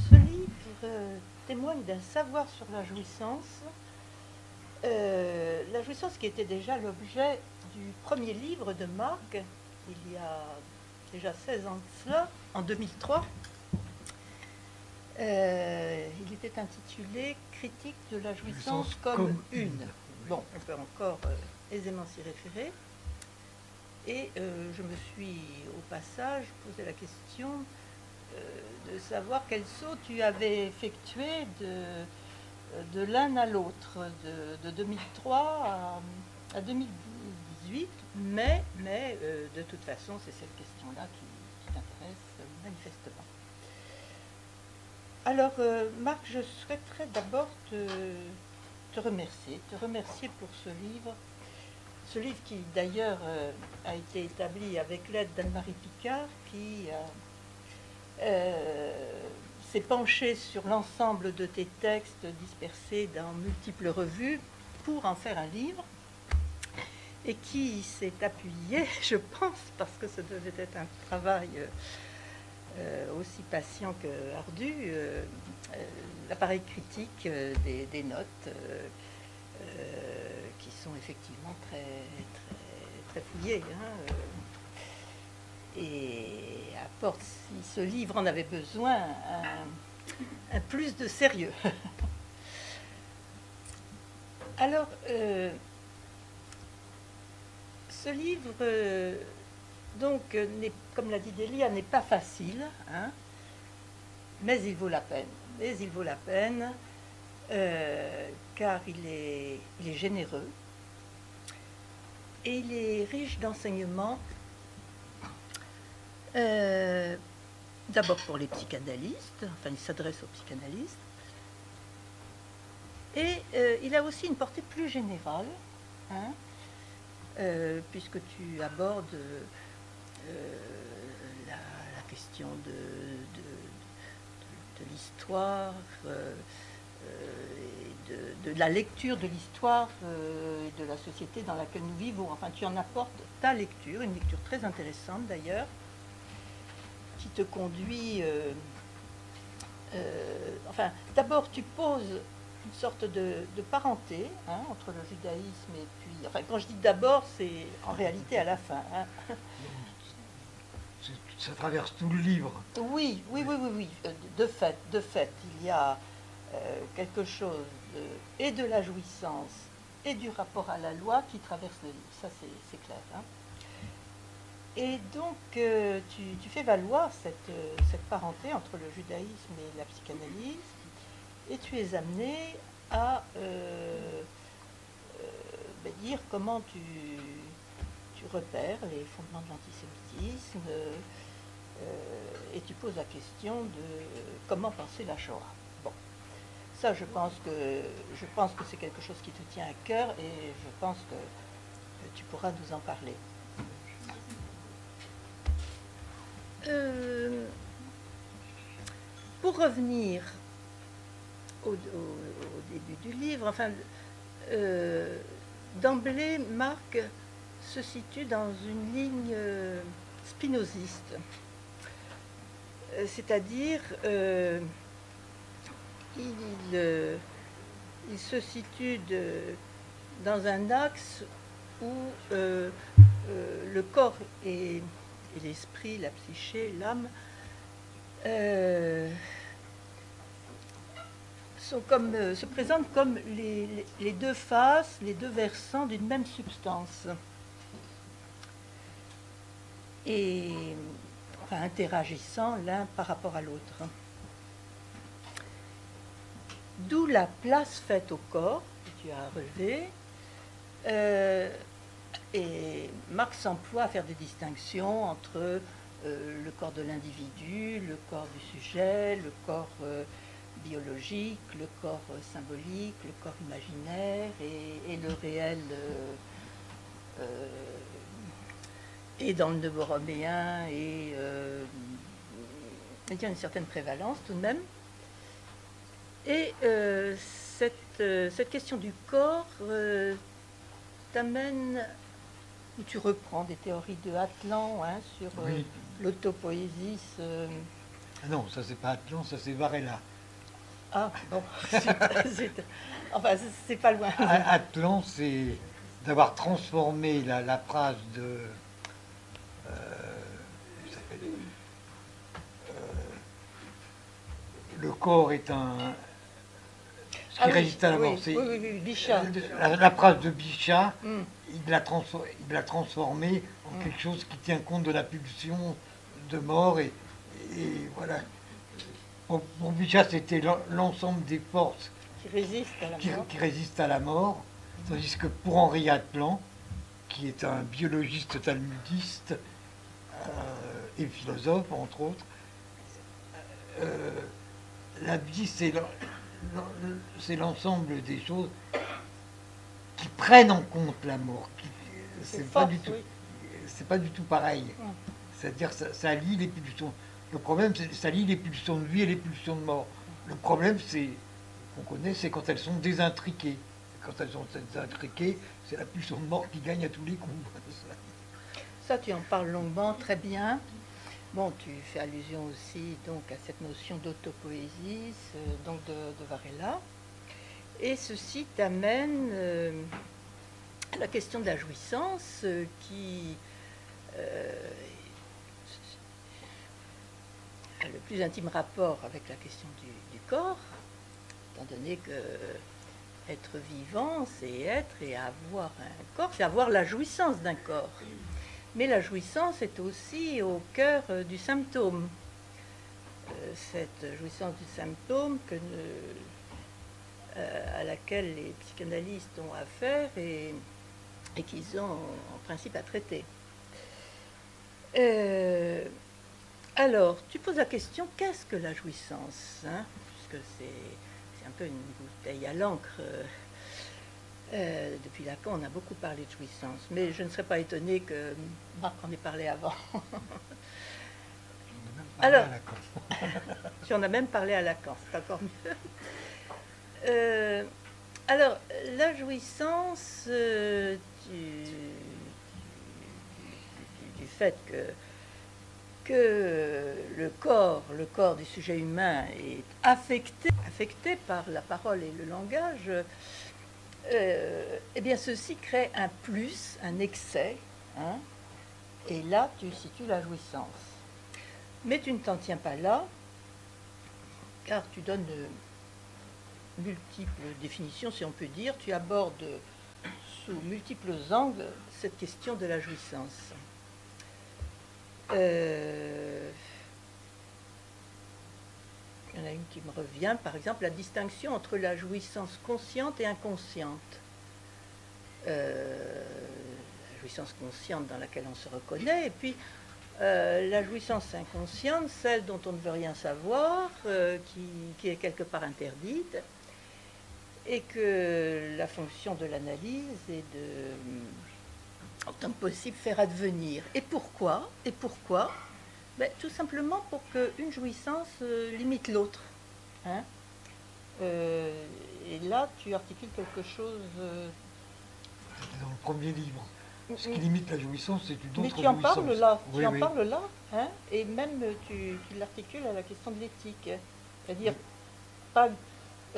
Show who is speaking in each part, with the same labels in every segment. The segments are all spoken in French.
Speaker 1: Ce livre témoigne d'un savoir sur la jouissance. La jouissance qui était déjà l'objet du premier livre de Marc, il y a déjà 16 ans de cela, en 2003. Il était intitulé Critique de la jouissance comme une. Bon, on peut encore aisément s'y référer. Et je me suis au passage posé la question de savoir quel saut tu avais effectué de l'un à l'autre, de 2003 à 2018, mais de toute façon, c'est cette question-là qui t'intéresse manifestement. Alors, Marc, je souhaiterais d'abord te remercier pour ce livre qui d'ailleurs a été établi avec l'aide d'Anne-Marie Picard, qui s'est penchée sur l'ensemble de tes textes dispersés dans multiples revues pour en faire un livre, et qui s'est appuyé, je pense, parce que ça devait être un travail aussi patient que ardu, l'appareil critique des notes qui sont effectivement très fouillées, hein, et apporte, si ce livre en avait besoin, un plus de sérieux. Alors, ce livre, donc, comme l'a dit Delia, n'est pas facile, hein, mais il vaut la peine. Car il est généreux et il est riche d'enseignements, d'abord pour les psychanalystes, enfin il s'adresse aux psychanalystes, et il a aussi une portée plus générale, hein, puisque tu abordes la question de l'histoire, de la lecture de l'histoire de la société dans laquelle nous vivons. Enfin, tu en apportes ta lecture, une lecture très intéressante d'ailleurs, qui te conduit... enfin, d'abord, tu poses une sorte de parenté, hein, entre le judaïsme et puis... Enfin, quand je dis d'abord, c'est en réalité à la fin. Hein.
Speaker 2: Ça traverse tout le livre.
Speaker 1: Oui. De fait, il y a quelque chose et de la jouissance et du rapport à la loi qui traverse le livre. Ça, c'est clair. Hein. Et donc, tu fais valoir cette parenté entre le judaïsme et la psychanalyse, et tu es amené à dire comment tu repères les fondements de l'antisémitisme, et tu poses la question de comment penser la Shoah. Bon, ça, je pense que c'est quelque chose qui te tient à cœur, et je pense que tu pourras nous en parler. Pour revenir au début du livre, enfin, d'emblée, Marc se situe dans une ligne spinoziste, c'est-à-dire il se situe dans un axe où le corps et l'esprit, la psyché, l'âme se présentent comme les deux faces, les deux versants d'une même substance, et enfin, interagissant l'un par rapport à l'autre. D'où la place faite au corps, que tu as relevé, et Marx s'emploie à faire des distinctions entre le corps de l'individu, le corps du sujet, le corps biologique, le corps symbolique, le corps imaginaire, et le réel et dans le neuroméen, et il y a une certaine prévalence tout de même. Et cette question du corps t'amène, où tu reprends des théories de Atlan, hein, sur l'autopoésis
Speaker 2: Ah non, ça c'est pas Atlan, ça c'est Varela.
Speaker 1: Ah, bon, enfin, c'est pas loin.
Speaker 2: Atlan, c'est d'avoir transformé la phrase de... il s'appelle, le corps est un... Ce qui résiste à la mort.
Speaker 1: Oui, oui, oui, Bichat.
Speaker 2: La phrase de Bichat,
Speaker 1: Mm.
Speaker 2: il l'a transformée en quelque chose qui tient compte de la pulsion de mort. Et voilà. Pour Bichat, c'était l'ensemble des forces
Speaker 1: Qui résiste à la mort.
Speaker 2: qui résistent à la mort. Tandis que pour Henri Atlan, qui est un biologiste talmudiste et philosophe, entre autres, la vie, c'est l'ensemble des choses qui prennent en compte la mort. C'est pas du tout, c'est pas du tout pareil. C'est-à-dire ça lie les pulsions. Le problème, c'est ça lie les pulsions de vie et les pulsions de mort. Le problème, c'est qu'on connaît, c'est quand elles sont désintriquées. Quand elles sont désintriquées, c'est la pulsion de mort qui gagne à tous les coups.
Speaker 1: Ça, tu en parles longuement, très bien. Bon, tu fais allusion aussi donc à cette notion d'autopoésie, donc de Varela. Et ceci t'amène à la question de la jouissance qui a le plus intime rapport avec la question du corps, étant donné que être vivant, c'est être et avoir un corps, c'est avoir la jouissance d'un corps. Mais la jouissance est aussi au cœur du symptôme. Cette jouissance du symptôme à laquelle les psychanalystes ont affaire et qu'ils ont en principe à traiter. Alors, tu poses la question, qu'est-ce que la jouissance, hein, puisque c'est un peu une bouteille à l'encre. Depuis Lacan, on a beaucoup parlé de jouissance, mais je ne serais pas étonnée que Marc en ait parlé avant. Alors, si on a même parlé à Lacan, c'est encore mieux. Alors, la jouissance du fait que le corps du sujet humain est affecté par la parole et le langage, eh bien, ceci crée un plus, un excès, hein, et là, tu situes la jouissance. Mais tu ne t'en tiens pas là, car tu donnes de multiples définitions, si on peut dire. Tu abordes sous multiples angles cette question de la jouissance. Il y en a une qui me revient, par exemple, la distinction entre la jouissance consciente et inconsciente. La jouissance consciente dans laquelle on se reconnaît, et puis la jouissance inconsciente, celle dont on ne veut rien savoir, qui est quelque part interdite, et que la fonction de l'analyse est de, en tant que possible, faire advenir. Et pourquoi Ben, tout simplement pour qu'une jouissance limite l'autre. Hein, et là, tu articules quelque chose...
Speaker 2: Dans le premier livre. Ce qui limite la jouissance, c'est une autre jouissance.
Speaker 1: Mais tu en parles là,
Speaker 2: oui, oui.
Speaker 1: parles là, hein, et même tu l'articules à la question de l'éthique. C'est-à-dire, pas,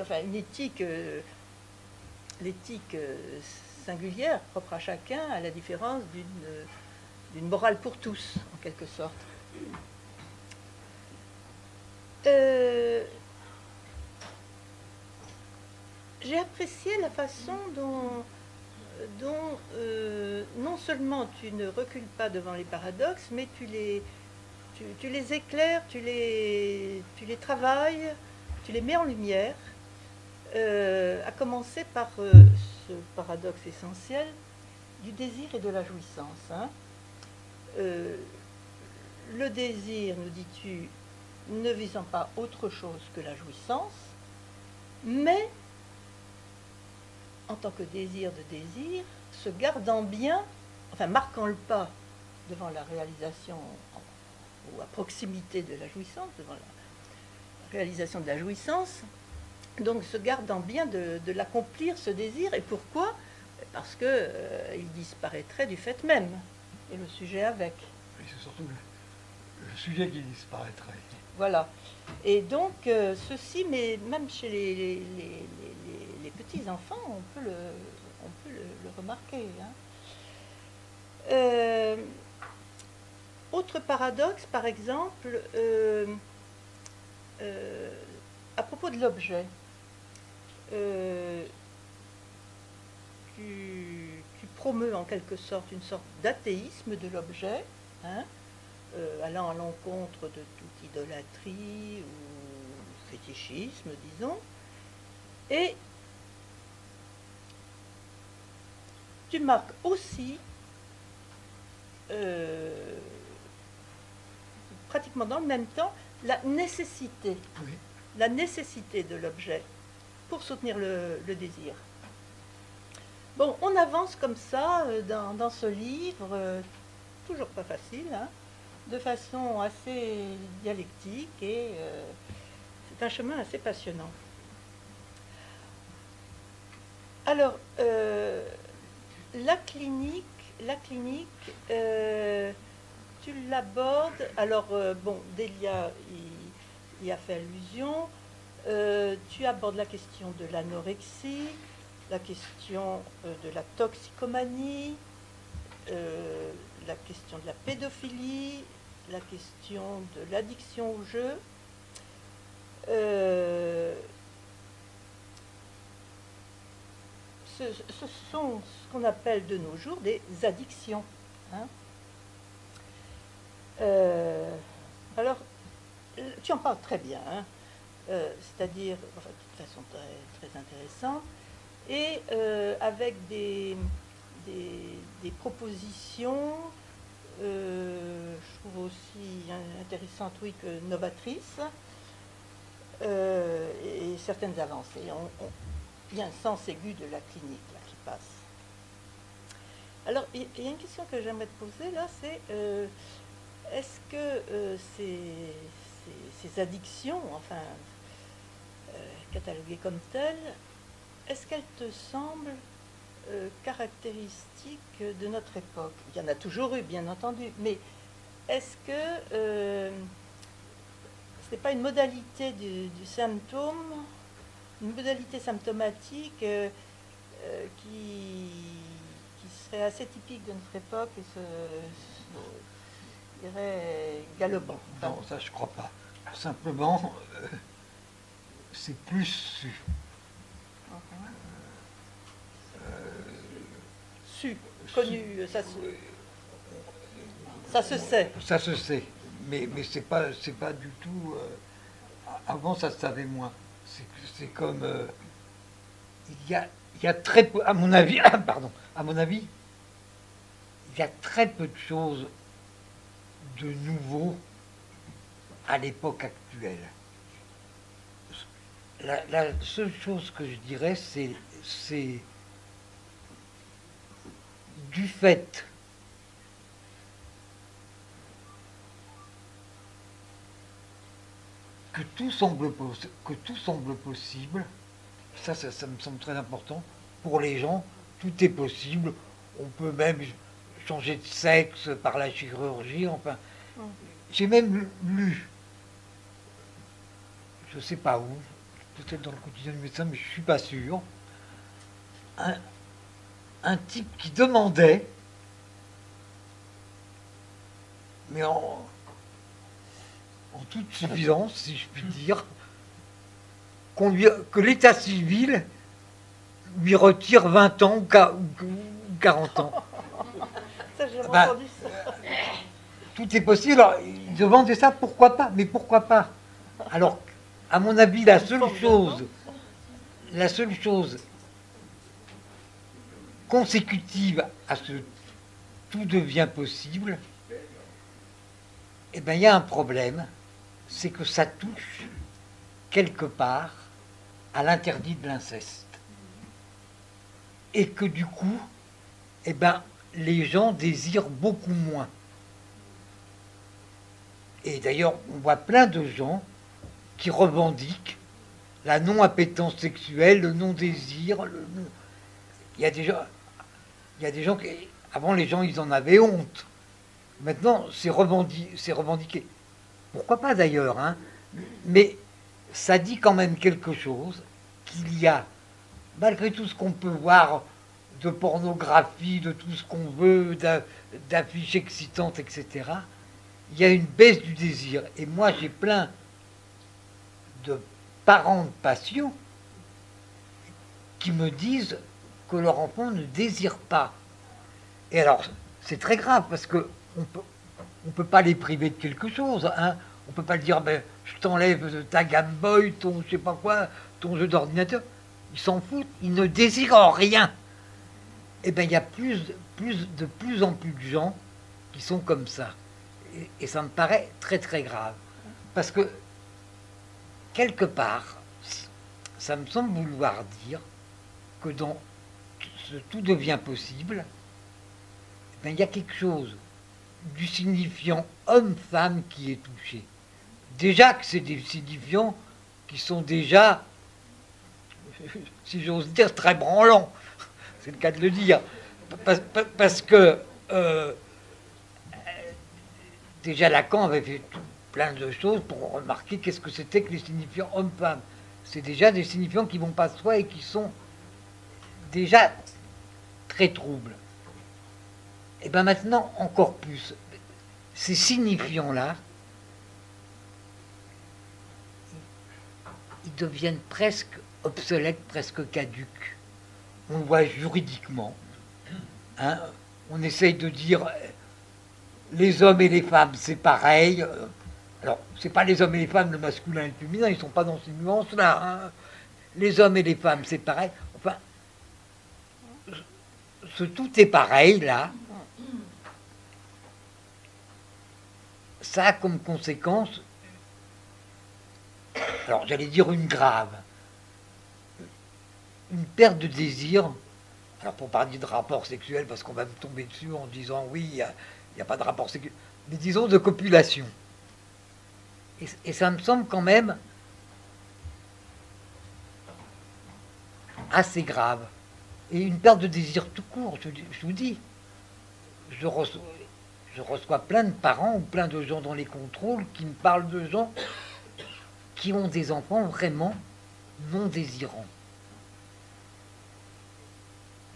Speaker 1: enfin, une éthique, l'éthique singulière, propre à chacun, à la différence d'une morale pour tous, en quelque sorte. J'ai apprécié la façon dont non seulement tu ne recules pas devant les paradoxes, mais tu les éclaires, tu les travailles, tu les mets en lumière, à commencer par ce paradoxe essentiel du désir et de la jouissance. Hein. Le désir, nous dis-tu, ne visant pas autre chose que la jouissance, mais en tant que désir de désir, se gardant bien, enfin marquant le pas devant la réalisation ou à proximité de la jouissance, devant la réalisation de la jouissance, donc se gardant bien de l'accomplir, ce désir. Et pourquoi? Parce qu'il disparaîtrait du fait même, et le sujet avec.
Speaker 2: Et c'est surtout le sujet qui disparaîtrait.
Speaker 1: Voilà. Et donc, ceci, mais même chez les petits-enfants, on peut le remarquer. Hein. Autre paradoxe, par exemple, à propos de l'objet. Tu promeus en quelque sorte une sorte d'athéisme de l'objet, hein, allant à l'encontre de toute idolâtrie ou fétichisme, disons, et tu marques aussi, pratiquement dans le même temps, la nécessité,
Speaker 2: Oui.
Speaker 1: la nécessité de l'objet pour soutenir le désir. Bon, on avance comme ça dans ce livre, toujours pas facile, hein, de façon assez dialectique, et c'est un chemin assez passionnant. Alors, la clinique, tu l'abordes. Alors, bon, Delia y a fait allusion. Tu abordes la question de l'anorexie, la question de la toxicomanie, la question de la pédophilie, la question de l'addiction au jeu. Ce sont ce qu'on appelle de nos jours des addictions. Hein. Alors, tu en parles très bien, hein, c'est-à-dire, enfin, de toute façon très, très intéressante, et avec des propositions, je trouve aussi intéressantes, oui, que novatrices, et certaines avancées. Il y a un sens aigu de la clinique là, qui passe. Alors, il y a une question que j'aimerais te poser là, c'est est-ce que ces addictions, enfin, cataloguées comme telles, est-ce qu'elles te semblent caractéristiques de notre époque? Il y en a toujours eu, bien entendu, mais est-ce que ce n'est pas une modalité du symptôme, une modalité symptomatique qui serait assez typique de notre époque et je dirais galopant? Enfin,
Speaker 2: Non, ça je crois pas. Simplement, c'est plus su.
Speaker 1: Su, connu, ça se sait.
Speaker 2: Ça se sait, mais c'est pas du tout. Avant, ça se savait moins. C'est comme il y a très peu, à mon avis, pardon, à mon avis, il y a très peu de choses de nouveau à l'époque actuelle. La seule chose que je dirais, c'est du fait que tout semble possible, ça me semble très important, pour les gens, tout est possible, on peut même changer de sexe par la chirurgie, enfin. J'ai même lu, je ne sais pas où, peut-être dans le quotidien du médecin, mais je ne suis pas sûr, un type qui demandait, mais en toute suffisance, si je puis dire, que l'état civil lui retire 20 ans ou 40 ans.
Speaker 1: Ça, j'ai entendu ça.
Speaker 2: Tout est possible. Alors, il demandait ça, pourquoi pas? Mais pourquoi pas? Alors, à mon avis, la seule chose consécutive à ce tout devient possible, eh bien, il y a un problème, c'est que ça touche quelque part à l'interdit de l'inceste. Et que du coup, eh ben, les gens désirent beaucoup moins. Et d'ailleurs, on voit plein de gens qui revendiquent la non-appétence sexuelle, le non-désir. Il y a des gens qui... Avant, les gens, ils en avaient honte. Maintenant, c'est revendiqué. pourquoi pas d'ailleurs, hein, mais ça dit quand même quelque chose, qu'il y a, malgré tout ce qu'on peut voir de pornographie, de tout ce qu'on veut, d'affiches excitantes, etc., il y a une baisse du désir. Et moi, j'ai plein de parents de patients qui me disent que leur enfant ne désire pas. Et alors, c'est très grave, parce que on peut pas les priver de quelque chose, hein. On peut pas le dire, ben, je t'enlève ta Game Boy, ton je sais pas quoi, ton jeu d'ordinateur. Ils s'en foutent, ils ne désirent rien. Eh bien, il y a de plus en plus de gens qui sont comme ça. Et ça me paraît très très grave. Parce que, quelque part, ça me semble vouloir dire que dans ce tout devient possible, eh bien, il y a quelque chose du signifiant homme-femme qui est touché. Déjà que c'est des signifiants qui sont déjà, si j'ose dire, très branlants. C'est le cas de le dire. Parce que déjà Lacan avait fait plein de choses pour remarquer qu'est-ce que c'était que les signifiants homme-femme. C'est déjà des signifiants qui vont pas de soi et qui sont déjà très troubles. Et bien maintenant, encore plus, ces signifiants-là, ils deviennent presque obsolètes, presque caducs. On le voit juridiquement. Hein, on essaye de dire les hommes et les femmes, c'est pareil. Alors, c'est pas les hommes et les femmes, le masculin et le féminin, ils sont pas dans ces nuances-là. Hein. Les hommes et les femmes, c'est pareil. Enfin, ce tout est pareil, là. Ça a comme conséquence, alors j'allais dire une grave, une perte de désir. Alors pour parler de rapport sexuel, parce qu'on va me tomber dessus en disant oui, il n'y a pas de rapport sexuel, mais disons de copulation. Et ça me semble quand même assez grave. Et une perte de désir tout court, je vous dis. Je reçois plein de parents ou plein de gens dans les contrôles qui me parlent de gens qui ont des enfants vraiment non désirants.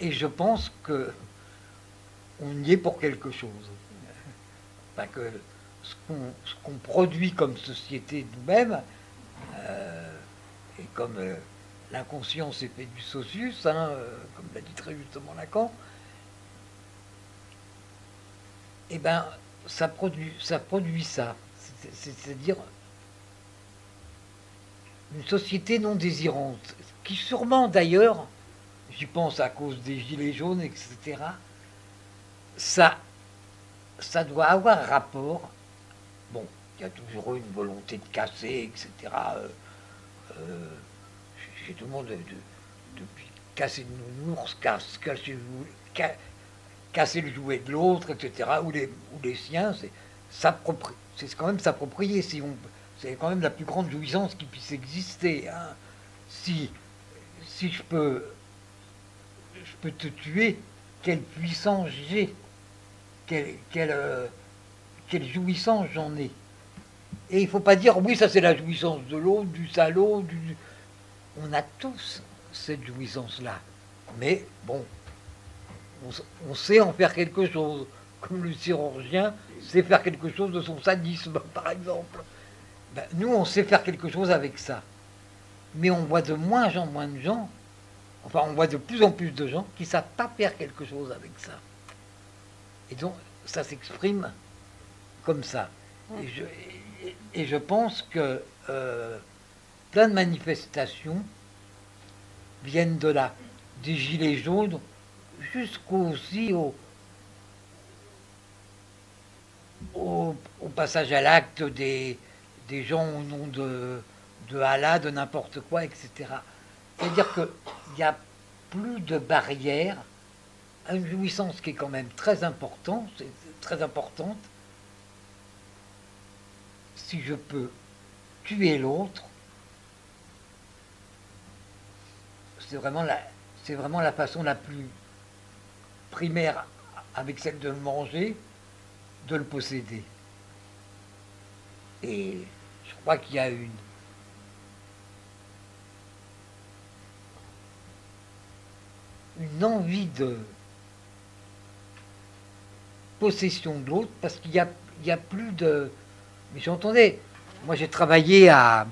Speaker 2: Et je pense que on y est pour quelque chose. Enfin, que ce qu'on produit comme société nous-mêmes, et comme l'inconscience est fait du socius, hein, comme l'a dit très justement Lacan, eh ben, ça produit ça. C'est-à-dire une société non désirante, qui sûrement d'ailleurs, j'y pense à cause des gilets jaunes, etc., ça doit avoir rapport. Bon, il y a toujours eu une volonté de casser, etc. Chez tout le monde, depuis casser une nounours, casser le jouet de l'autre, etc., ou les siens, c'est quand même s'approprier. C'est quand même la plus grande jouissance qui puisse exister. Hein. Si je peux te tuer, quelle puissance j'ai, quelle jouissance j'en ai. Et il ne faut pas dire, oui, ça c'est la jouissance de l'autre, du salaud, On a tous cette jouissance-là. Mais, bon, on sait en faire quelque chose. Comme le chirurgien sait faire quelque chose de son sadisme, par exemple. Ben, nous, on sait faire quelque chose avec ça. Mais on voit de moins en moins de gens, enfin, on voit de plus en plus de gens qui ne savent pas faire quelque chose avec ça. Et donc, ça s'exprime comme ça. Et je pense que plein de manifestations viennent de là. Des gilets jaunes jusqu'aussi au passage à l'acte des gens au nom de Allah, de n'importe quoi, etc. C'est-à-dire qu'il n'y a plus de barrière à une jouissance qui est quand même très importante, si je peux tuer l'autre, c'est vraiment la façon la plus primaire, avec celle de le manger, de le posséder. Et je crois qu'il y a une envie de possession de l'autre, parce qu'il y a plus de... Mais j'entendais, moi j'ai travaillé à...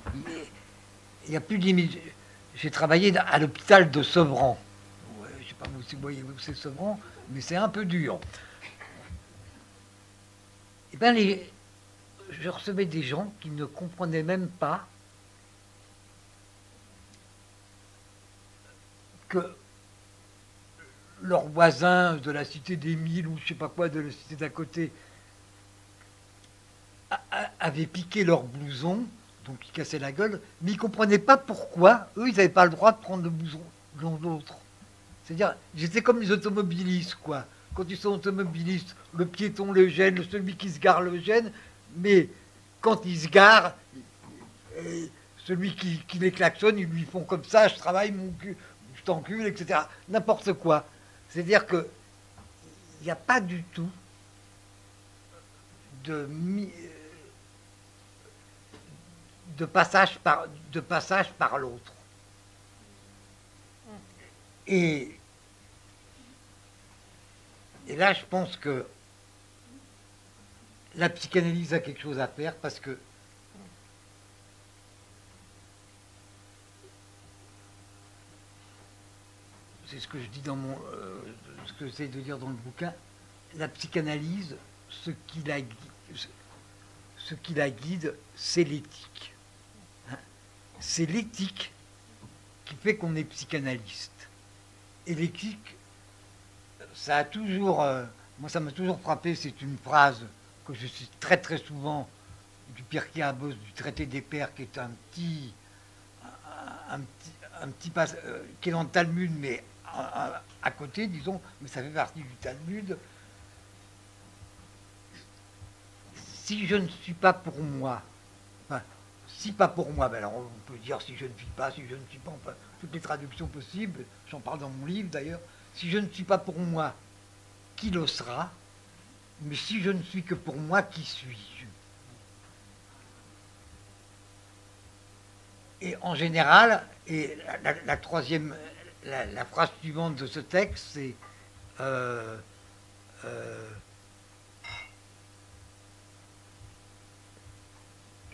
Speaker 2: Il y a plus de limite. J'ai travaillé à l'hôpital de Sevran. Ouais, je ne sais pas si vous voyez où c'est Sevran, mais c'est un peu dur. Et bien, je recevais des gens qui ne comprenaient même pas que leur voisin de la cité d'Émile ou je ne sais pas quoi, de la cité d'à côté, avaient piqué leur blouson, donc ils cassaient la gueule, mais ils ne comprenaient pas pourquoi eux, ils n'avaient pas le droit de prendre le blouson de l'autre. C'est-à-dire, j'étais comme les automobilistes, quoi. Quand ils sont automobilistes, le piéton le gêne, celui qui se gare le gêne, mais quand ils se garent, celui qui les klaxonne, ils lui font comme ça, je travaille, mon cul, je t'encule, etc. N'importe quoi. C'est-à-dire que il n'y a pas du tout de passage par l'autre. Et là, je pense que la psychanalyse a quelque chose à faire parce que c'est ce que je dis dans ce que j'essaie de dire dans le bouquin. La psychanalyse, ce qui la guide, c'est l'éthique. Hein, c'est l'éthique qui fait qu'on est psychanalyste. Et l'éthique, ça a toujours, moi ça m'a toujours frappé, c'est une phrase que je cite très très souvent du Pirkei Avos, du traité des pères, qui est un petit qui est dans le Talmud, mais à côté, disons, mais ça fait partie du Talmud. Si je ne suis pas pour moi, enfin, si pas pour moi, ben alors on peut dire si je ne suis pas, si je ne suis pas, enfin, toutes les traductions possibles, j'en parle dans mon livre d'ailleurs, si je ne suis pas pour moi, qui le sera? Mais si je ne suis que pour moi, qui suis-je? Et en général, et la troisième, la phrase suivante de ce texte, c'est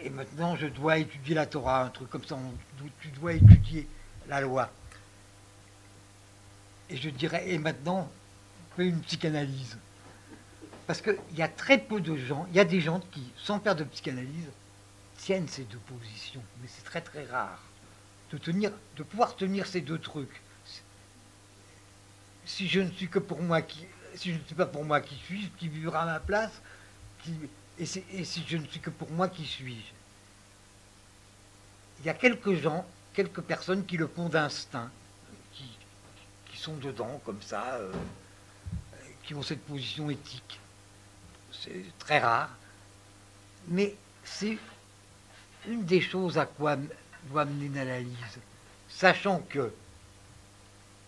Speaker 2: et maintenant je dois étudier la Torah, un truc comme ça, tu dois étudier la loi. Et je dirais, et maintenant, fais une psychanalyse. Parce qu'il y a très peu de gens, il y a des gens qui, sans faire de psychanalyse, tiennent ces deux positions. Mais c'est très très rare de pouvoir tenir ces deux trucs. Si je ne suis que pour moi, si je ne suis pas pour moi, qui suis-je? Qui vivra à ma place? Et si je ne suis que pour moi, qui suis-je? Il y a quelques gens, quelques personnes qui le font d'instinct, qui sont dedans comme ça, qui ont cette position éthique. C'est très rare, mais c'est une des choses à quoi doit mener une analyse, sachant que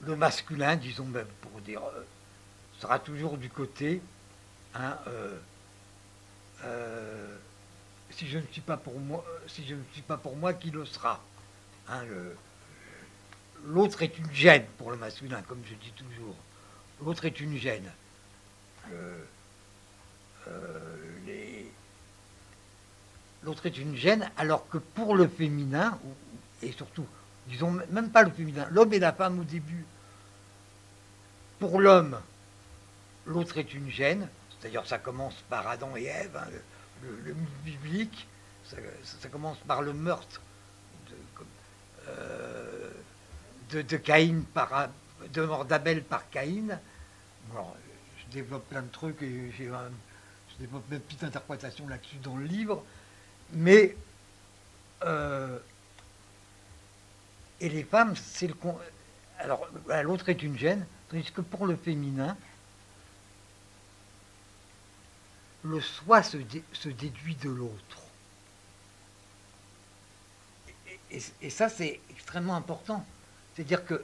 Speaker 2: le masculin, disons même pour dire, sera toujours du côté, hein, si je ne suis pas pour moi, si je ne suis pas pour moi, qui le sera, hein, l'autre est une gêne pour le masculin, comme je dis toujours. L'autre est une gêne. L'autre est une gêne, alors que pour le féminin, et surtout, disons même pas le féminin, l'homme et la femme au début, pour l'homme, l'autre est une gêne, c'est-à-dire ça commence par Adam et Ève, hein, le mythe biblique, ça commence par le meurtre de Caïn de mort d'Abel par Caïn. Alors, je développe plein de trucs et je développe une petite interprétation là-dessus dans le livre, mais et les femmes, c'est le alors l'autre est une gêne, tandis que pour le féminin, le soi se déduit de l'autre. Et ça, c'est extrêmement important. C'est-à-dire que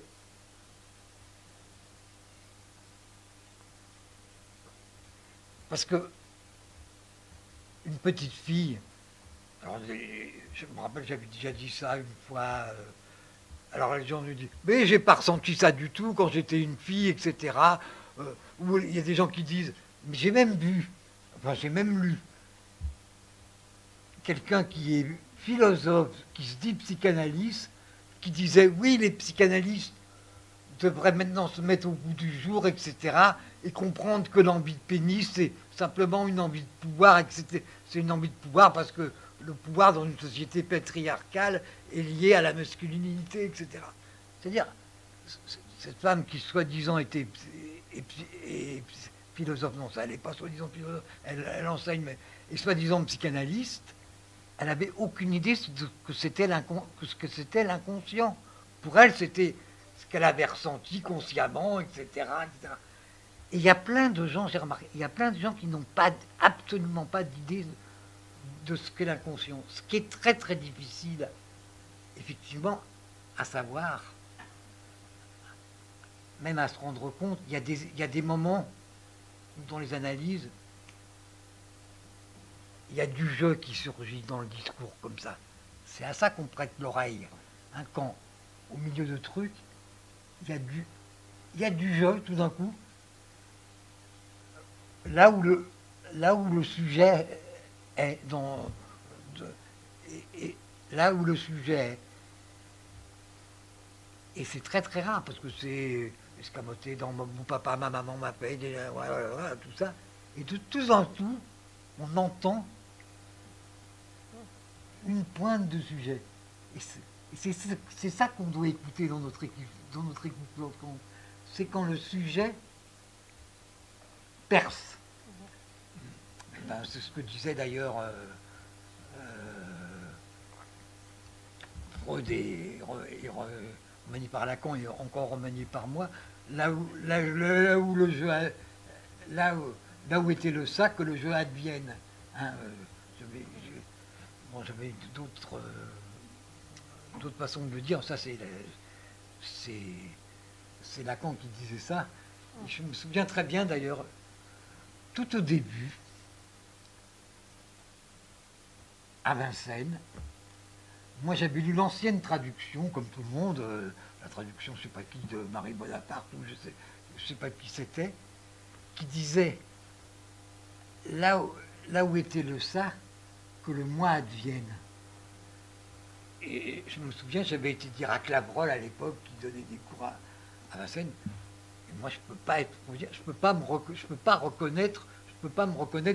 Speaker 2: parce que une petite fille, Alors, je me rappelle, j'avais déjà dit ça une fois. Alors les gens me disent, mais j'ai pas ressenti ça du tout quand j'étais une fille, etc. Ou il y a des gens qui disent, mais j'ai même vu, enfin j'ai même lu, quelqu'un qui est philosophe, qui se dit psychanalyste, qui disait, oui, les psychanalystes devraient maintenant se mettre au bout du jour, etc. Et comprendre que l'envie de pénis, c'est simplement une envie de pouvoir, et que c'est une envie de pouvoir parce que le pouvoir dans une société patriarcale est lié à la masculinité, etc. C'est-à-dire, cette femme qui soi-disant était philosophe, non, ça, elle n'est pas soi-disant philosophe, elle enseigne, mais et soi-disant psychanalyste, elle n'avait aucune idée de ce que c'était l'inconscient. Pour elle, c'était ce qu'elle avait ressenti consciemment, etc., etc. Et il y a plein de gens, j'ai remarqué, il y a plein de gens qui n'ont absolument pas d'idée de ce qu'est l'inconscient. Ce qui est très très difficile, effectivement, à savoir, même à se rendre compte. Il y a des moments où, dans les analyses, il y a du jeu qui surgit dans le discours comme ça. C'est à ça qu'on prête l'oreille. Hein, quand, au milieu de trucs, il y a du jeu tout d'un coup. Là où le sujet est là où le sujet est. Et c'est très très rare parce que c'est escamoté dans mon papa, ma maman m'appelle, voilà, tout ça. Et de tout en tout, on entend une pointe de sujet. Et c'est ça qu'on doit écouter dans notre équipe. C'est quand le sujet perce. Ben, c'est ce que disait d'ailleurs Freud et remanié par Lacan et encore remanié par moi, là où le jeu là où était le sac, que le jeu advienne. Hein, j'avais d'autres façons de le dire. Ça, c'est Lacan qui disait ça. Et je me souviens très bien d'ailleurs, tout au début, à Vincennes, moi j'avais lu l'ancienne traduction, comme tout le monde, la traduction, je ne sais pas qui, de Marie Bonaparte, ou je sais pas qui c'était, qui disait là où était le ça, que le moi advienne. Et je me souviens, j'avais été dire à Clavreul à l'époque, qui donnait des cours à Vincennes, et moi je peux pas me reconnaître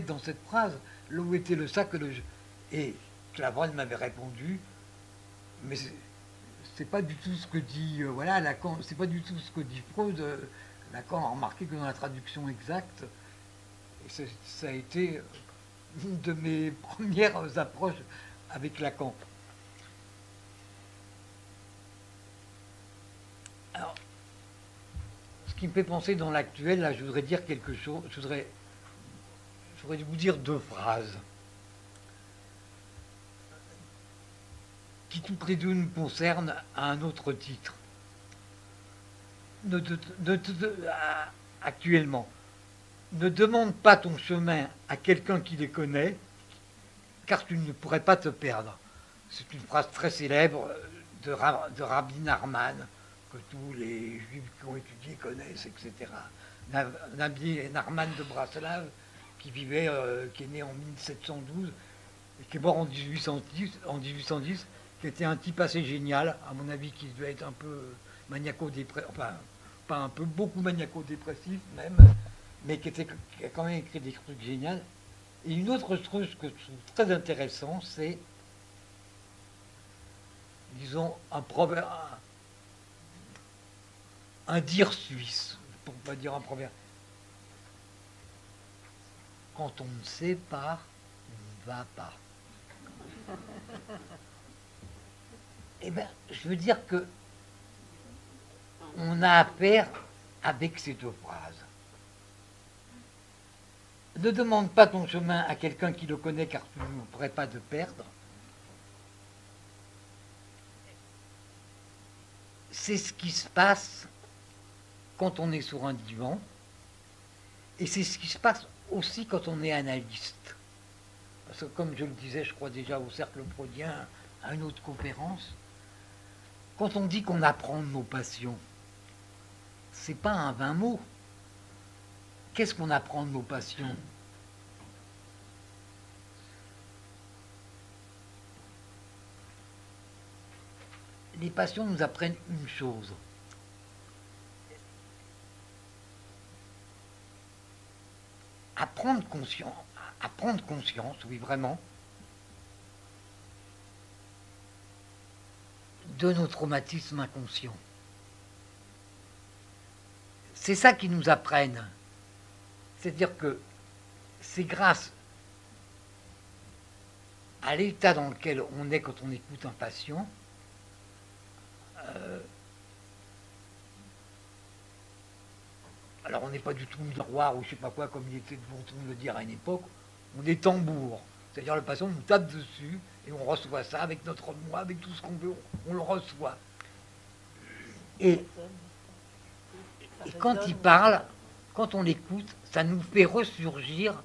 Speaker 2: dans cette phrase, là où était le ça que le jeu. Et Clavreul m'avait répondu, mais c'est pas du tout ce que dit Lacan, c'est pas du tout ce que dit Freud. Lacan a remarqué que dans la traduction exacte, et ça a été une de mes premières approches avec Lacan. Alors, ce qui me fait penser dans l'actuel, là, je voudrais dire quelque chose, je voudrais vous dire deux phrases qui tout près d'eux nous concernent à un autre titre. Actuellement, ne demande pas ton chemin à quelqu'un qui les connaît, car tu ne pourrais pas te perdre. C'est une phrase très célèbre de Rabbi Nachman, que tous les juifs qui ont étudié connaissent, etc. Rabbi Nachman de Braslav, qui est né en 1712, et qui est mort en 1810, qui était un type assez génial, à mon avis, qui devait être un peu maniaco-dépressif, enfin, pas un peu, beaucoup maniaco-dépressif même, mais qui a quand même écrit des trucs géniaux. Et une autre chose que je trouve très intéressant, c'est, disons, un dire suisse, pour ne pas dire un proverbe. Quand on ne sait pas, on ne va pas. Eh bien, je veux dire que on a affaire avec ces deux phrases. Ne demande pas ton chemin à quelqu'un qui le connaît, car tu ne pourrais pas te perdre. C'est ce qui se passe quand on est sur un divan, et c'est ce qui se passe aussi quand on est analyste. comme je le disais, je crois déjà au Cercle Freudien, à une autre conférence, quand on dit qu'on apprend de nos passions, c'est pas un vain mot. Qu'est-ce qu'on apprend de nos passions? Les passions nous apprennent une chose. À prendre conscience, oui, vraiment, de nos traumatismes inconscients. C'est ça qu'ils nous apprennent. C'est-à-dire que c'est grâce à l'état dans lequel on est quand on écoute un patient, alors on n'est pas du tout miroir ou je sais pas quoi, comme il était de le dire à une époque, on est tambour. C'est-à-dire le patient nous tape dessus et on reçoit ça avec notre moi, avec tout ce qu'on veut, on le reçoit. Et quand il parle, quand on l'écoute, ça nous fait ressurgir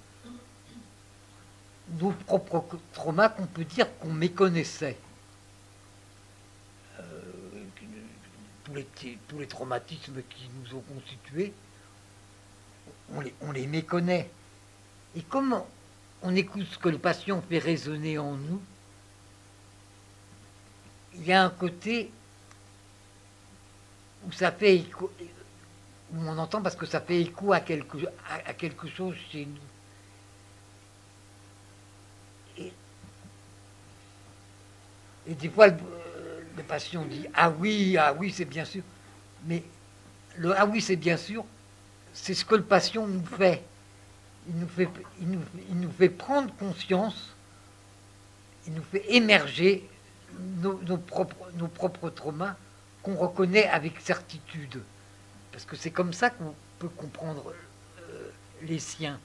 Speaker 2: nos propres traumas qu'on peut dire qu'on méconnaissait. Tous les traumatismes qui nous ont constitués, on les méconnaît. Et comme on écoute ce que le patient fait résonner en nous, il y a un côté où ça fait écho, où on entend parce que ça fait écho à quelque chose chez nous. Et des fois, le patient dit « Ah oui, c'est bien sûr ». Mais le « Ah oui, c'est bien sûr », c'est ce que le patient nous fait. Il nous fait prendre conscience, il nous fait émerger nos propres traumas qu'on reconnaît avec certitude. Parce que c'est comme ça qu'on peut comprendre les siens.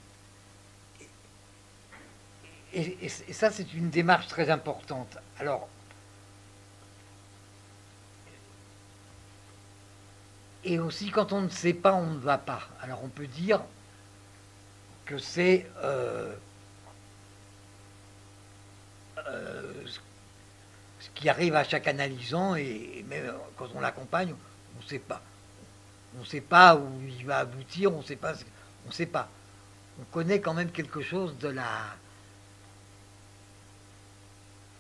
Speaker 2: Et ça, c'est une démarche très importante. Alors, et aussi, quand on ne sait pas, on ne va pas. Alors, on peut dire que c'est ce qui arrive à chaque analysant, et même quand on l'accompagne, on ne sait pas. On ne sait pas où il va aboutir, on ne sait pas. On sait pas. On connaît quand même quelque chose de la...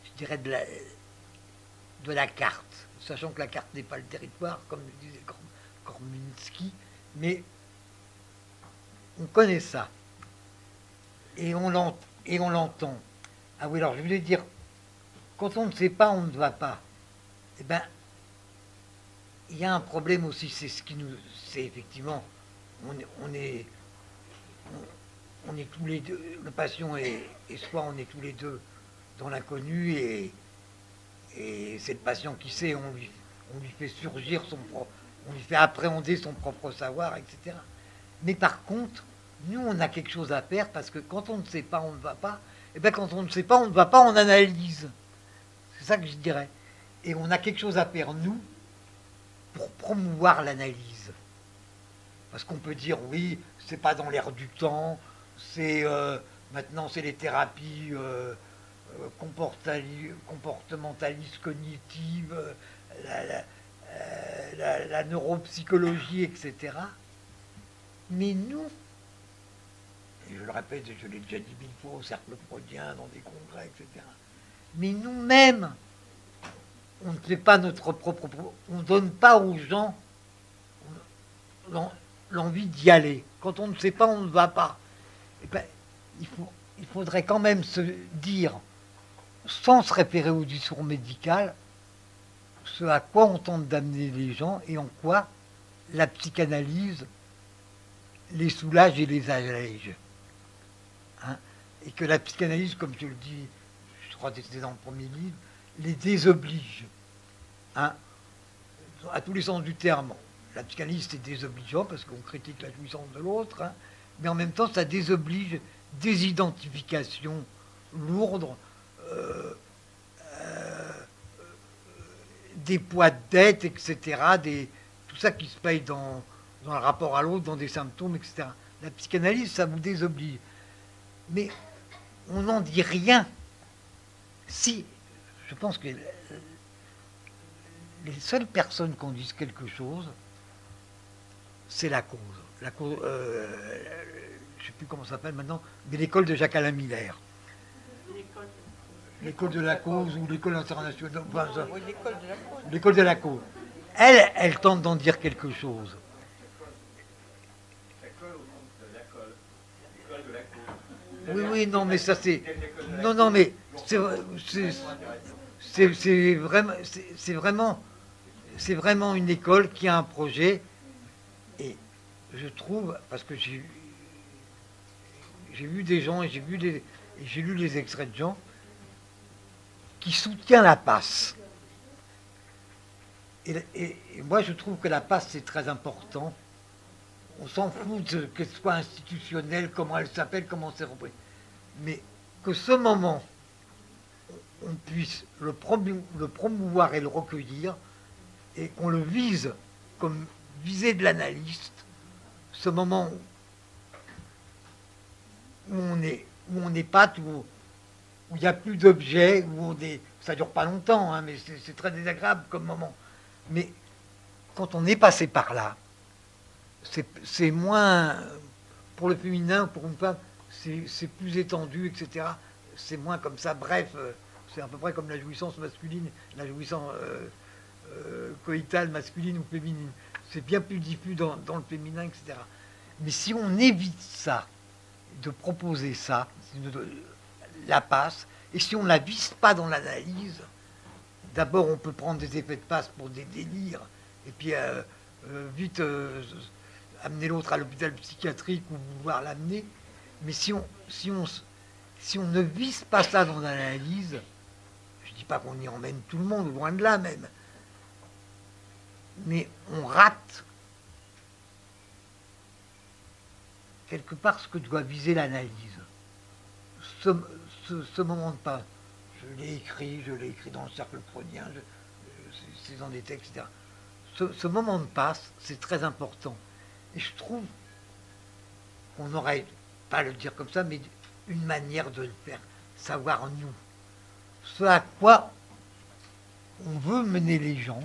Speaker 2: Je dirais de la carte, sachant que la carte n'est pas le territoire, comme le disait Korminski, mais on connaît ça. Et on l'entend. Ah oui, alors je voulais dire, quand on ne sait pas, on ne va pas. Eh bien, il y a un problème aussi, c'est effectivement, on est tous les deux, le patient et soi, on est tous les deux dans l'inconnu, et c'est le patient qui sait, on lui fait surgir on lui fait appréhender son propre savoir, etc. Mais par contre, nous, on a quelque chose à faire, parce que quand on ne sait pas, on ne va pas. Et bien, quand on ne sait pas, on ne va pas en analyse. C'est ça que je dirais. Et on a quelque chose à faire, nous, pour promouvoir l'analyse. Parce qu'on peut dire, oui, c'est pas dans l'air du temps, maintenant c'est les thérapies comportementalistes, cognitives, la neuropsychologie, etc. Mais nous, et je le répète, je l'ai déjà dit 1000 fois au Cercle Freudien, dans des congrès, etc. Mais nous-mêmes, on ne fait pas notre propre... On ne donne pas aux gens l'envie d'y aller. Quand on ne sait pas, on ne va pas. Et ben, il faudrait quand même se dire, sans se référer au discours médical, ce à quoi on tente d'amener les gens et en quoi la psychanalyse les soulage et les allège. Hein, et que la psychanalyse, comme je le dis, je crois que c'était dans le premier livre, les désoblige. Hein, à tous les sens du terme. La psychanalyse, c'est désobligeant parce qu'on critique la jouissance de l'autre, hein, mais en même temps, ça désoblige des identifications lourdes, des poids de dette, etc., tout ça qui se paye dans le rapport à l'autre, dans des symptômes, etc. La psychanalyse, ça vous désoblige. Mais on n'en dit rien. Si, je pense que les seules personnes qui en disent quelque chose, c'est la cause. La cause, je ne sais plus comment ça s'appelle maintenant, mais l'école de Jacques-Alain Miller. L'école de la cause ou l'école internationale. Enfin, l'école de la cause. Elle tente d'en dire quelque chose. Oui, non, mais ça c'est... Non, mais c'est vraiment une école qui a un projet. Et je trouve, parce que j'ai vu des gens et j'ai lu les extraits de gens qui soutiennent la passe. Et moi, je trouve que la passe, c'est très important. On s'en fout que ce soit institutionnel, comment elle s'appelle, comment c'est repris. Mais que ce moment, on puisse le promouvoir et le recueillir, et qu'on le vise comme visée de l'analyste, ce moment où on n'est pas, où il n'y a plus d'objets, ça dure pas longtemps, hein, mais c'est très désagréable comme moment. Mais quand on est passé par là, c'est moins, pour le féminin, pour une femme, c'est plus étendu, etc. C'est moins comme ça. Bref, c'est à peu près comme la jouissance masculine, la jouissance coïtale masculine ou féminine. C'est bien plus diffus dans le féminin, etc. Mais si on évite ça, de proposer ça, la passe, et si on ne la vise pas dans l'analyse, d'abord on peut prendre des effets de passe pour des délires, et puis vite amener l'autre à l'hôpital psychiatrique ou vouloir l'amener. Mais si on ne vise pas ça dans l'analyse, je ne dis pas qu'on y emmène tout le monde, loin de là même, mais on rate quelque part ce que doit viser l'analyse. Ce moment de passe, je l'ai écrit dans le cercle freudien, c'est dans des textes, etc. Ce moment de passe, c'est très important. Et je trouve qu'on n'aurait pas à le dire comme ça, mais une manière de le faire savoir nous. Ce à quoi on veut mener les gens,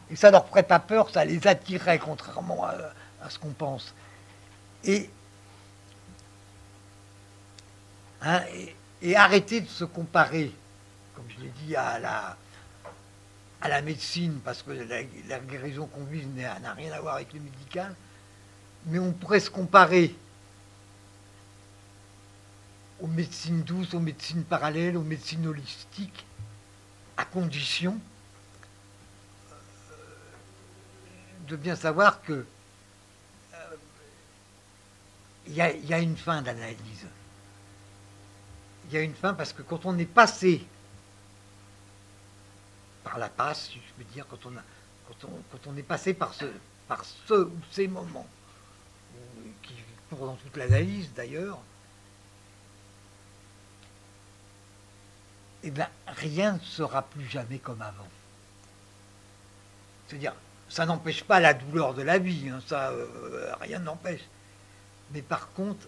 Speaker 2: et ça leur ferait pas peur, ça les attirerait, contrairement à ce qu'on pense. Et arrêter de se comparer, comme je l'ai dit, à la médecine, parce que la guérison qu'on vise n'a rien à voir avec le médical, mais on pourrait se comparer aux médecines douces, aux médecines parallèles, aux médecines holistiques, à condition de bien savoir que il y a une fin d'analyse. Il y a une fin parce que quand on est passé par la passe, si je peux dire, quand on est passé par ces moments, qui courent dans toute l'analyse d'ailleurs, eh bien, rien ne sera plus jamais comme avant. C'est-à-dire, ça n'empêche pas la douleur de la vie, hein, ça, rien n'empêche. Mais par contre,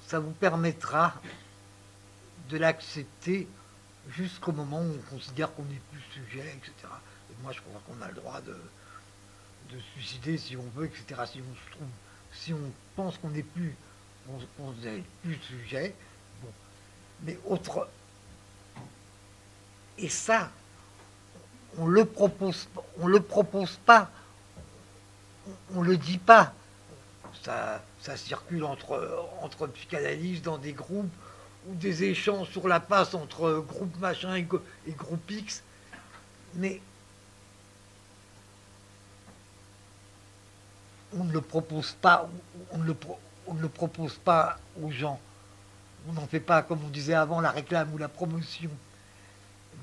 Speaker 2: ça vous permettra de l'accepter jusqu'au moment où on considère qu'on n'est plus sujet, etc. Et moi, je crois qu'on a le droit de se suicider si on veut, etc. Si on pense qu'on n'est plus, on n'est plus sujet. Bon. Mais autre... Et ça, on le propose pas, on le dit pas. Ça circule entre psychanalystes dans des groupes ou des échanges sur la passe entre groupe machin et groupe X, mais on ne le propose pas, on ne le propose pas aux gens. On n'en fait pas, comme on disait avant, la réclame ou la promotion.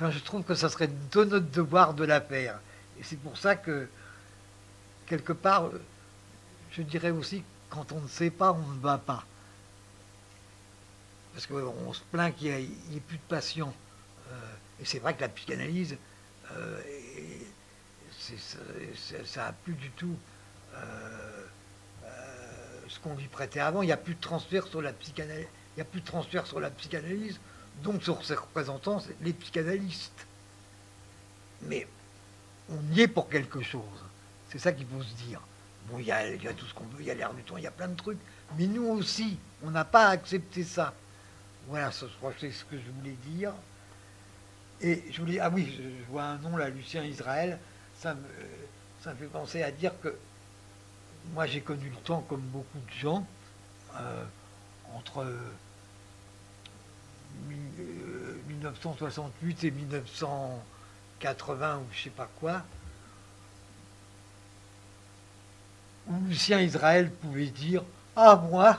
Speaker 2: Ben, je trouve que ça serait de notre devoir de la faire. Et c'est pour ça que, quelque part, je dirais aussi, quand on ne sait pas, on ne va pas. Parce qu'on se plaint qu'il n'y ait plus de patients. Et c'est vrai que la psychanalyse, ça n'a plus du tout ce qu'on lui prêtait avant. Il n'y a plus de transfert sur la psychanalyse. n'y a plus de transfert sur la psychanalyse, donc sur ses représentants, c'est les psychanalystes. Mais on y est pour quelque chose. C'est ça qu'il faut se dire. Bon, il y a tout ce qu'on veut, il y a l'air du temps, il y a plein de trucs. Mais nous aussi, on n'a pas accepté ça. Voilà, je crois que c'est ce que je voulais dire. Et je voulais... Ah oui, je vois un nom là, Lucien Israël. Ça me fait penser à dire que moi j'ai connu le temps comme beaucoup de gens, entre 1968 et 1980 ou je sais pas quoi, où Lucien Israël pouvait dire ah moi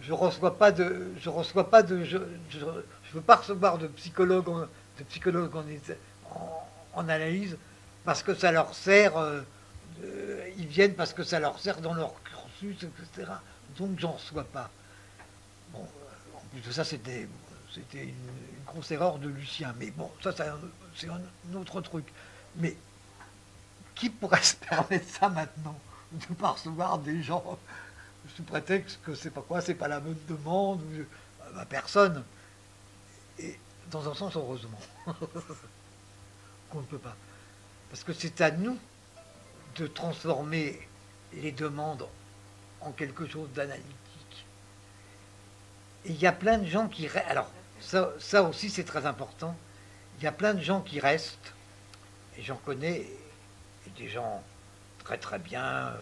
Speaker 2: je reçois pas de je veux pas recevoir de psychologue en analyse parce que ça leur sert ils viennent parce que ça leur sert dans leur cursus, etc. Donc j'en reçois pas. Bon, en plus de ça, c'était une grosse erreur de Lucien. Mais bon, ça c'est un autre truc. Mais qui pourrait se permettre ça maintenant? De ne pas recevoir des gens sous prétexte que c'est pas quoi, c'est pas la bonne demande, personne. Et dans un sens, heureusement, qu'on ne peut pas. Parce que c'est à nous de transformer les demandes en quelque chose d'analytique. Et il y a plein de gens qui... Alors, ça aussi, c'est très important. Il y a plein de gens qui restent, et j'en connais, et des gens très très bien,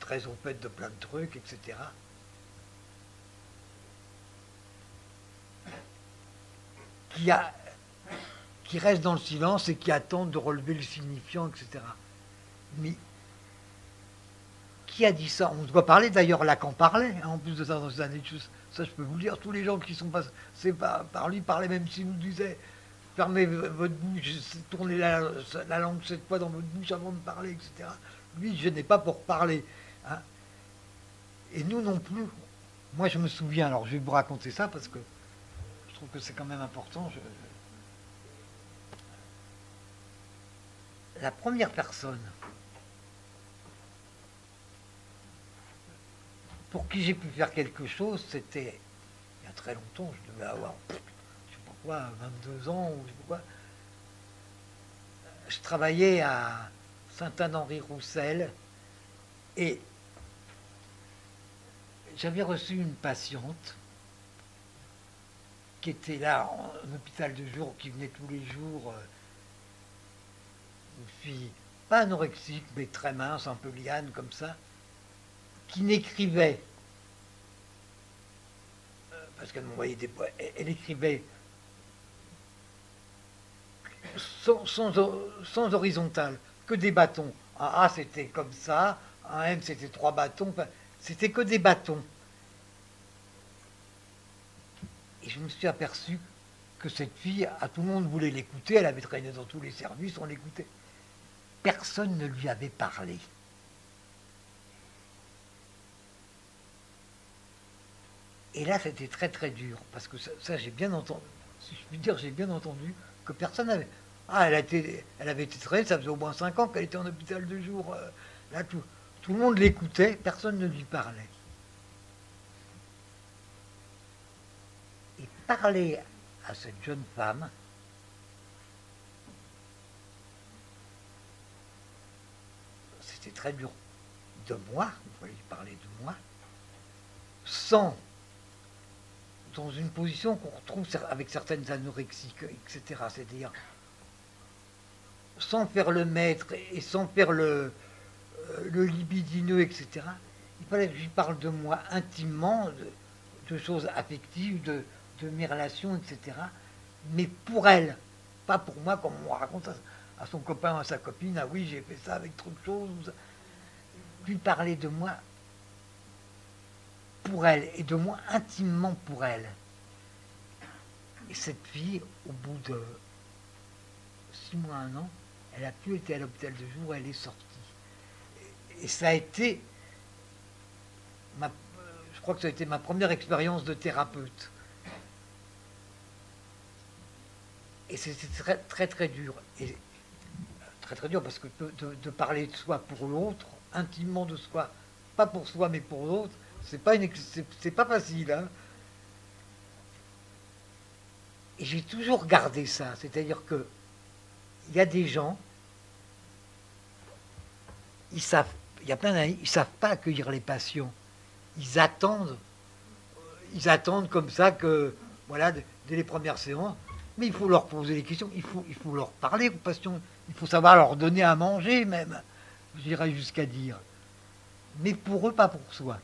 Speaker 2: très au fait de plein de trucs, etc. Qui restent dans le silence et qui attendent de relever le signifiant, etc. Mais qui a dit ça? On doit parler, d'ailleurs, Lacan parlait, hein, en plus de ça, dans ces années, ça je peux vous le dire, tous les gens qui sont passés par lui parlaient, même s'il nous disait fermez votre bouche, tournez la langue 7 fois dans votre bouche avant de parler, etc. Lui, je n'ai pas pour parler. Hein. Et nous non plus. Moi, je me souviens, alors je vais vous raconter ça parce que je trouve que c'est quand même important. La première personne pour qui j'ai pu faire quelque chose, c'était il y a très longtemps, je devais avoir, je sais pas quoi, 22 ans ou je sais pas quoi. Je travaillais à Sainte-Anne-Henri-Roussel et j'avais reçu une patiente qui était là en hôpital de jour, qui venait tous les jours, une fille pas anorexique, mais très mince, un peu liane comme ça, qui n'écrivait, parce qu'elle m'envoyait des poèmes, elle écrivait sans horizontal, que des bâtons. Un A c'était comme ça, un M c'était 3 bâtons, c'était que des bâtons. Et je me suis aperçu que cette fille, à tout le monde voulait l'écouter, elle avait traîné dans tous les services, on l'écoutait. Personne ne lui avait parlé. Et là, c'était très très dur, parce que ça j'ai bien entendu, si je puis dire, j'ai bien entendu que personne n'avait... Ah, elle avait été traînée, ça faisait au moins 5 ans qu'elle était en hôpital de jour. Là, tout le monde l'écoutait, personne ne lui parlait. Et parler à cette jeune femme, c'était très dur. De moi, il fallait lui parler de moi, sans... dans une position qu'on retrouve avec certaines anorexiques, etc. C'est-à-dire sans faire le maître et sans faire le libidineux, etc. Il fallait que je lui parle de moi intimement, de choses affectives, de mes relations, etc. Mais pour elle, pas pour moi, comme on raconte à son copain ou à sa copine, ah oui, j'ai fait ça avec trop de choses. Lui parler de moi pour elle, et de moi intimement pour elle. Et cette fille, au bout de 6 mois, 1 an, elle a plus été à l'hôpital de jour, elle est sortie. Et ça a été, je crois que ça a été ma première expérience de thérapeute. Et c'était très très très dur. Et très très dur parce que de parler de soi pour l'autre, intimement de soi, pas pour soi mais pour l'autre, c'est pas facile. Hein. Et j'ai toujours gardé ça, c'est-à-dire que il y a des gens, il y a plein d'années, ils savent pas accueillir les patients. Ils attendent comme ça que, voilà, dès les premières séances. Mais il faut leur poser des questions, il faut leur parler aux patients, il faut savoir leur donner à manger même, j'irais jusqu'à dire. Mais pour eux, pas pour soi.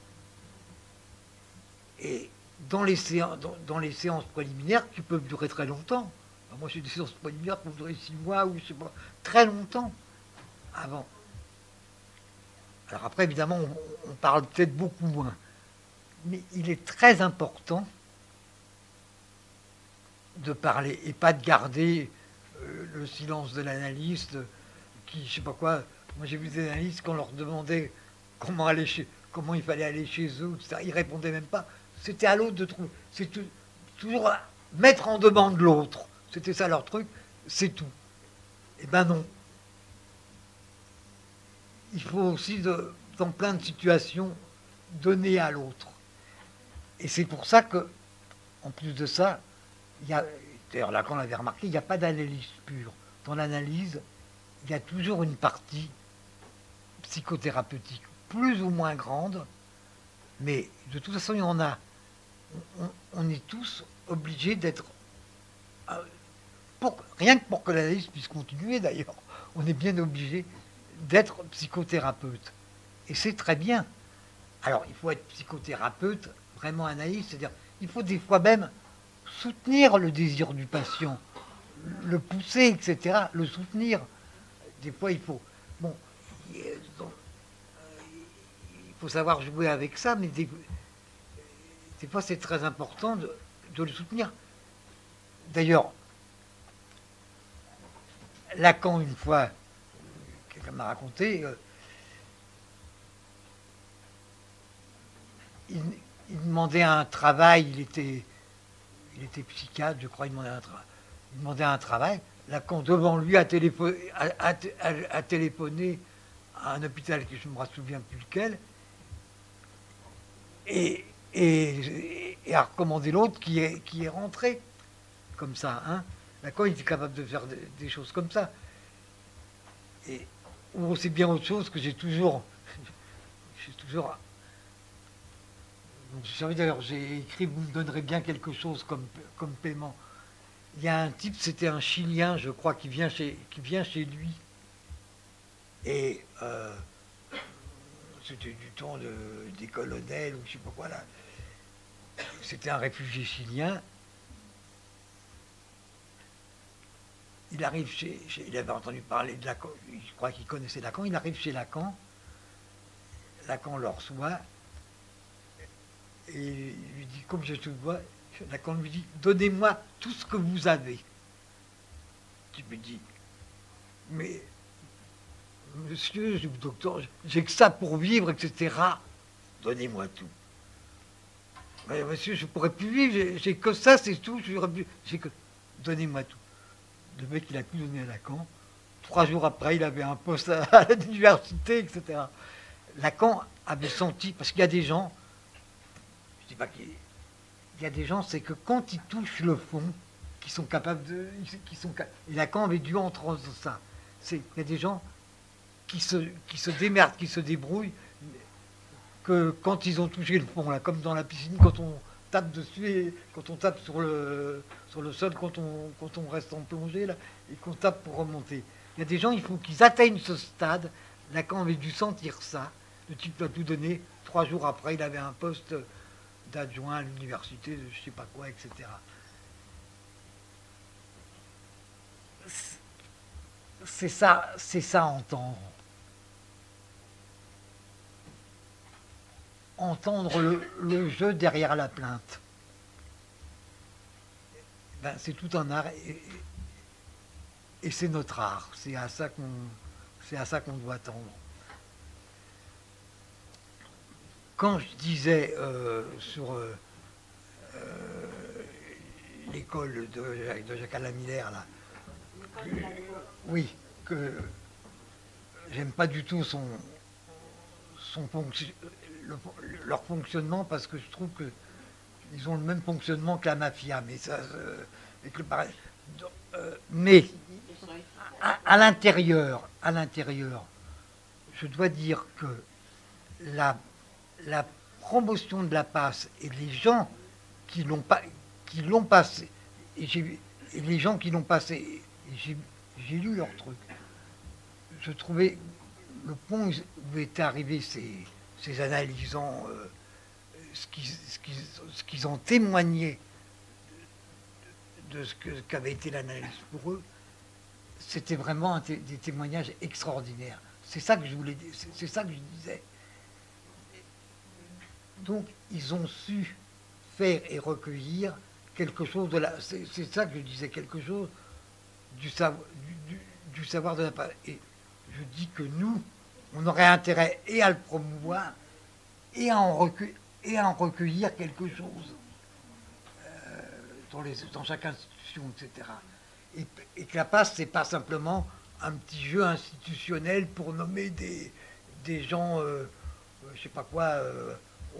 Speaker 2: Et dans les séances préliminaires qui peuvent durer très longtemps, moi j'ai des séances préliminaires qui peuvent durer 6 mois ou je sais pas, très longtemps avant. Alors après, évidemment, on parle peut-être beaucoup moins. Mais il est très important de parler et pas de garder le silence de l'analyste qui, je sais pas quoi. Moi, j'ai vu des analystes qu'on leur demandait comment il fallait aller chez eux, etc. Ils répondaient même pas. C'était à l'autre de trouver. C'est toujours mettre en demande l'autre. C'était ça leur truc. C'est tout. Eh ben non. Il faut aussi, dans plein de situations, donner à l'autre. Et c'est pour ça que, en plus de ça, d'ailleurs là, quand on l'avait remarqué, il n'y a pas d'analyse pure. Dans l'analyse, il y a toujours une partie psychothérapeutique, plus ou moins grande, mais de toute façon, il y en a. On est tous obligés d'être... rien que pour que l'analyse puisse continuer, d'ailleurs, on est bien obligé d'être psychothérapeute. Et c'est très bien. Alors, il faut être psychothérapeute, vraiment analyste, c'est-à-dire, il faut des fois même soutenir le désir du patient, le pousser, etc., le soutenir. Des fois, il faut... Bon, il faut savoir jouer avec ça, mais des fois, c'est très important de le soutenir. D'ailleurs, Lacan, une fois, quelqu'un m'a raconté, il demandait un travail, il était psychiatre, je crois, il demandait un travail. Lacan, devant lui, a téléphoné à un hôpital que je ne me souviens plus lequel, et a recommandé l'autre qui est rentré, comme ça. Hein. Lacan, il était capable de faire des choses comme ça. Ou c'est bien autre chose que j'ai toujours... D'ailleurs, j'ai écrit, vous me donnerez bien quelque chose comme paiement. Il y a un type, c'était un Chilien, je crois, qui vient chez lui. Et c'était du temps des colonels, ou je sais pas quoi là. C'était un réfugié chilien. Il arrive il avait entendu parler de Lacan, je crois qu'il connaissait Lacan, il arrive chez Lacan. Lacan le reçoit. Et il lui dit, comme je te vois, Lacan lui dit, donnez-moi tout ce que vous avez. Tu me dis, mais monsieur, docteur, j'ai que ça pour vivre, etc. Donnez-moi tout. Mais monsieur, je ne pourrais plus vivre, j'ai que ça, c'est tout. Donnez-moi tout. Le mec, il a tout donné à Lacan. 3 jours après, il avait un poste à l'université, etc. Lacan avait senti, parce qu'il y a des gens, je dis pas qu'il y a des gens, c'est que quand ils touchent le fond, qui sont capables de... et Lacan avait dû entendre ça. Il y a des gens qui se démerdent, qui se débrouillent, que quand ils ont touché le fond, là, comme dans la piscine, quand on tape dessus, et quand on tape sur le sol, quand on reste en plongée, là, et qu'on tape pour remonter. Il y a des gens, il faut qu'ils atteignent ce stade. Lacan avait dû sentir ça. Le type a tout donné. 3 jours après, il avait un poste d'adjoint à l'université, de je sais pas quoi, etc. C'est ça entendre. Entendre le jeu derrière la plainte. Ben, c'est tout un art et c'est notre art. C'est à ça qu'on doit tendre. Quand je disais sur l'école de Jacques-Alain Miller, là, oui, que j'aime pas du tout leur fonctionnement, parce que je trouve qu'ils ont le même fonctionnement que la mafia, mais ça, avec le paradis. Mais à l'intérieur, je dois dire que la promotion de la passe et les gens qui l'ont passé, et les gens qui l'ont passé, j'ai lu leur truc. Je trouvais le point où étaient arrivés ces analysants, ce qu'ils ont témoigné de ce qu'avait été l'analyse pour eux, c'était vraiment des témoignages extraordinaires. C'est ça que je voulais dire, c'est ça que je disais. Donc, ils ont su faire et recueillir quelque chose de la... C'est ça que je disais, quelque chose du savoir de la... Et je dis que nous, on aurait intérêt et à le promouvoir et à en recueillir quelque chose dans chaque institution, etc. Et que la passe, c'est pas simplement un petit jeu institutionnel pour nommer des gens, je sais pas quoi,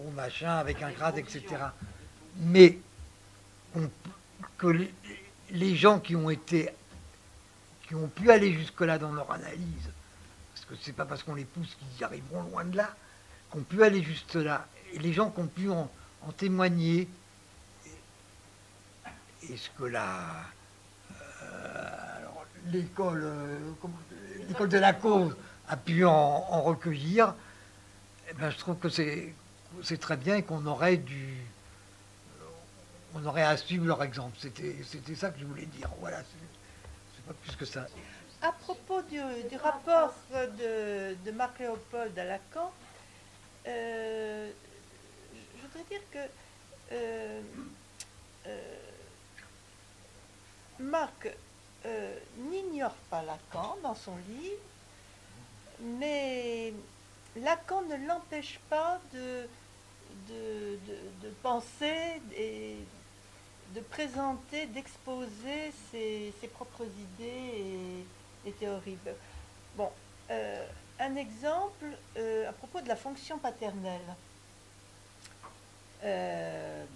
Speaker 2: au machin, avec un grade, etc. Mais que les gens qui ont pu aller jusque-là dans leur analyse, parce que c'est pas parce qu'on les pousse qu'ils y arriveront, loin de là, qu'on pu aller juste là, et les gens qui ont pu en témoigner, et ce que l'école de la cause a pu en recueillir, eh ben, je trouve que c'est très bien et qu'on aurait à suivre leur exemple. C'était ça que je voulais dire. Voilà, c'est pas plus que ça.
Speaker 1: À propos du rapport de Marc Léopold à Lacan, je voudrais dire que Marc n'ignore pas Lacan dans son livre, mais Lacan ne l'empêche pas de penser et de présenter, d'exposer ses propres idées et théories. Bon, un exemple à propos de la fonction paternelle.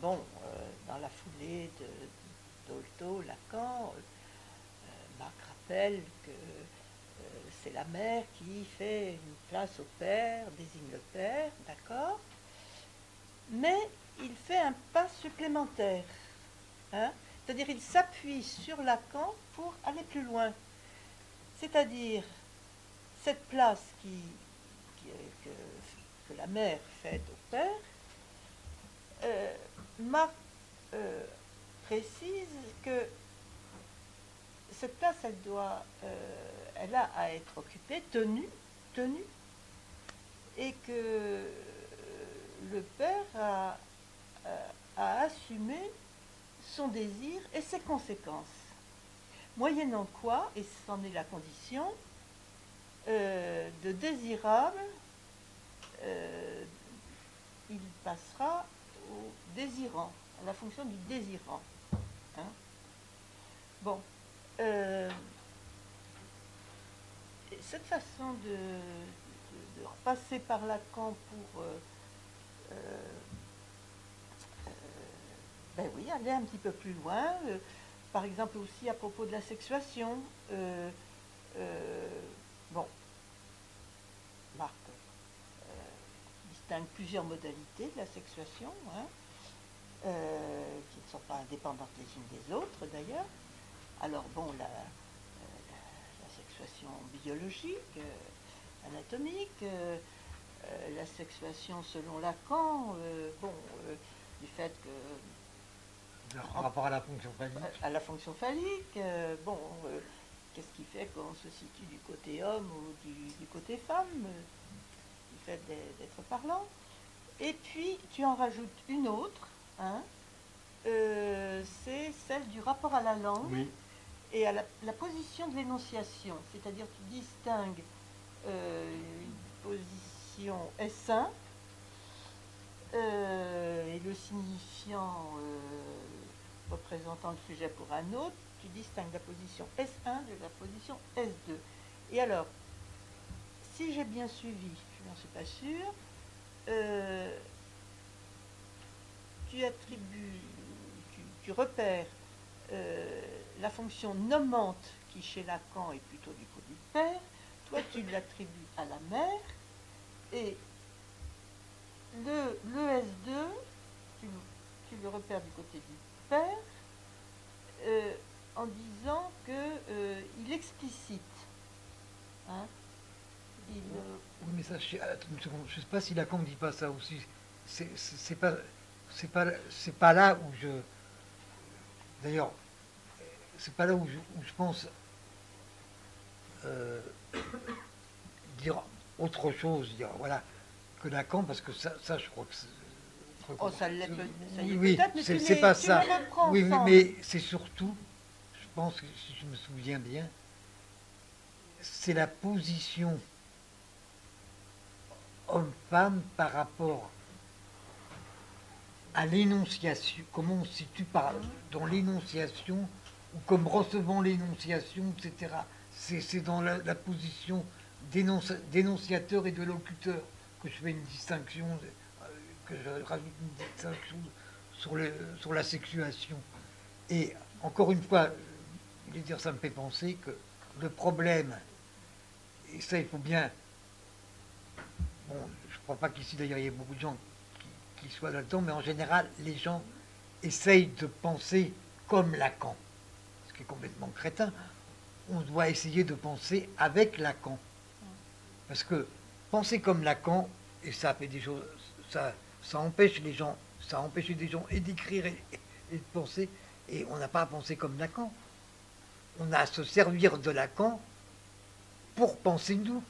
Speaker 1: Dans la foulée de Dolto, Lacan, Marc rappelle que c'est la mère qui fait une place au père, désigne le père, d'accord, mais il fait un pas supplémentaire. Hein, c'est-à-dire il s'appuie sur Lacan pour aller plus loin. C'est-à-dire cette place que la mère fait au père, Marc précise que cette place, elle a à être occupée, tenue, et que le père a assumé son désir et ses conséquences. Moyennant quoi, et c'en est la condition, de désirable, il passera au désirant, à la fonction du désirant. Hein? Bon. Cette façon de repasser par Lacan pour ben oui, aller un petit peu plus loin, par exemple aussi à propos de la sexuation. Bon, Marc distingue plusieurs modalités de la sexuation, hein, qui ne sont pas indépendantes les unes des autres d'ailleurs. Alors bon, la sexuation biologique, anatomique, la sexuation selon Lacan, du fait que...
Speaker 2: Par rapport à la fonction phallique.
Speaker 1: À la fonction phallique, qu'est-ce qui fait qu'on se situe du côté homme ou du côté femme, du fait d'être parlant. Et puis, tu en rajoutes une autre, hein, c'est celle du rapport à la langue. Oui. Et à la position de l'énonciation, c'est-à-dire tu distingues une position S1 et le signifiant représentant le sujet pour un autre, tu distingues la position S1 de la position S2. Et alors, si j'ai bien suivi, je n'en suis pas sûre, tu attribues, tu repères la fonction nommante qui chez Lacan est plutôt du côté du père, toi tu l'attribues à la mère, et le S2, tu le repères du côté du père, en disant qu'il explicite. Hein,
Speaker 2: oui, mais ça, je ne sais pas si Lacan ne dit pas ça aussi. C'est pas là où je... D'ailleurs, c'est pas là où je pense dire autre chose, dire voilà, que Lacan, parce que ça je crois que c'est...
Speaker 1: Oh, ça l'est
Speaker 2: oui,
Speaker 1: peut-être, mais
Speaker 2: c'est pas ça. Oui, mais c'est surtout, je pense que si je me souviens bien, c'est la position homme-femme par rapport à l'énonciation, comment on se situe dans l'énonciation, ou comme recevant l'énonciation, etc. C'est dans la position d'énonciateur et de locuteur que je fais une distinction, que je rajoute une distinction sur la sexuation. Et encore une fois, je veux dire, ça me fait penser que le problème, et ça il faut bien, bon, je ne crois pas qu'ici d'ailleurs il y ait beaucoup de gens qui soient là-dedans, mais en général les gens essayent de penser comme Lacan, ce qui est complètement crétin. On doit essayer de penser avec Lacan, parce que penser comme Lacan, et ça fait des choses, ça empêche les gens, ça a empêché des gens et d'écrire et de penser, et on n'a pas à penser comme Lacan. On a à se servir de Lacan pour penser nous,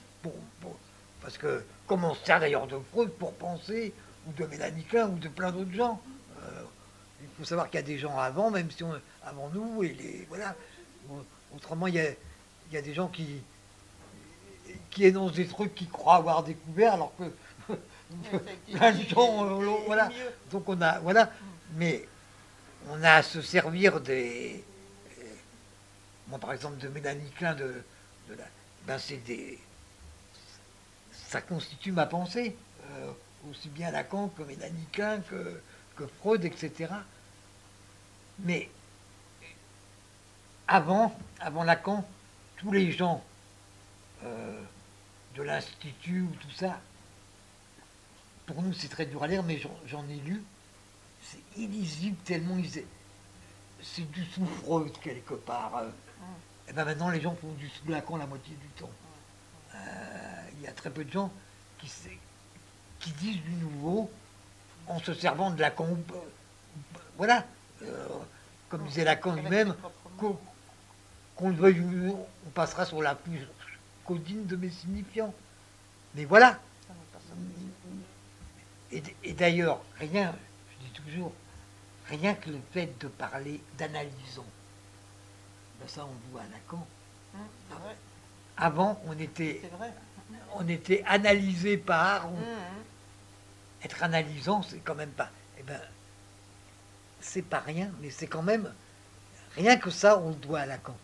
Speaker 2: parce que comme on se sert d'ailleurs de Freud pour penser, ou de Mélanie Klein, ou de plein d'autres gens. Il faut savoir qu'il y a des gens avant, même si on avant nous, et voilà. Autrement, il y a des gens qui énoncent des trucs qu'ils croient avoir découvert, alors que plein de gens, voilà. Donc on a, voilà, mais on a à se servir des, moi par exemple de Mélanie Klein, ben ça constitue ma pensée, aussi bien Lacan que Mélanie Klein, que Freud, etc. Mais avant Lacan, tous les gens de l'Institut ou tout ça, pour nous c'est très dur à lire, mais j'en ai lu, c'est illisible tellement c'est du sous Freud quelque part. Et ben maintenant les gens font du sous Lacan la moitié du temps. Il y a très peu de gens qui disent du nouveau en se servant de Lacan. Voilà. Comme disait Lacan lui-même, qu'on le veuille ou non, on passera sur la plus codine de mes signifiants. Mais voilà. Et d'ailleurs, rien, je dis toujours, rien que le fait de parler d'analysons, ben ça on voit à Lacan. Avant, on était analysé par... Être analysant, c'est quand même pas... Eh ben, c'est pas rien, mais c'est quand même... Rien que ça, on le doit à Lacan.